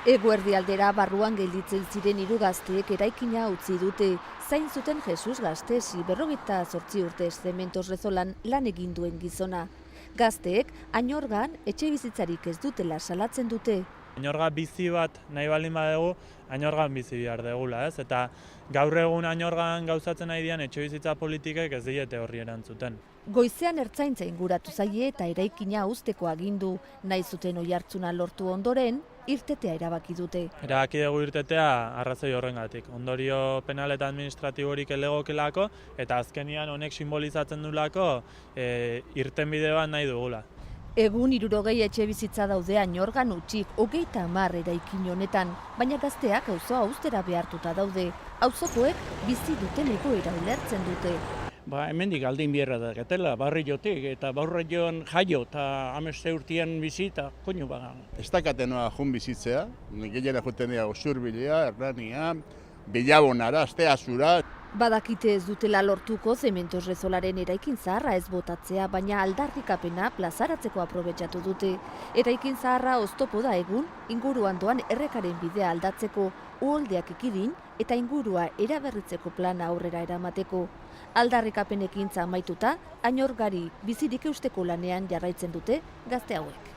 Eguerdi aldera barruan gelditzen ziren 3 gazteek eraikina utzi dute. Zain zuten Jesus Gastesi 58 urte Zementos Rezolan lan egin duen gizona. Gazteek Añorgan etxe bizitzarik ez dutela salatzen dute. Añorga bizi bat nahi baldin badugu, Añorgan bizi behar degula, ez? Eta gaur egun Añorgan gauzatzen nahi dian etxe bizitza politikek ez diete horri erantzuten. Goizean ertzaintza inguratu zaie eta eraikina uzteko agindu, nahi zuten oihartzuna lortu ondoren, irtetea erabaki dute. Erabaki dugu irtetea arrazoi horrengatik. Ondorio penal eta administratiborik elegokelako eta azkenian honek simbolizatzen dulako irtenbide bat nahi dugula. Egun 60 etxe bizitza daude Añorgan utzik 30 eraikin honetan, baina gazteak auzoa uztera behartuta daude. Auzokoek bizi duten egoera ulertzen dute. Hemendik aldin bierra da, getela, barriotik eta barrioan jaio eta ameste urtean bizita, koinu baga. Ez dakatenoa jun bizitzea, gehiara joten dira Usurbilea, Errania, Bilabonara, Asteazura. Badakite ez dutela lortuko Zementos Rezolaren eraikin zaharra ez botatzea, baina aldarrikapena plazaratzeko aprobetxatu dute. Eraikin zaharra oztopo da egun, inguruan doan errekaren bidea aldatzeko, uholdeak ekidin eta ingurua eraberritzeko plana aurrera eramateko. Aldarrikapen ekintza amaituta, Añorgari bizirik eusteko lanean jarraitzen dute gazte hauek.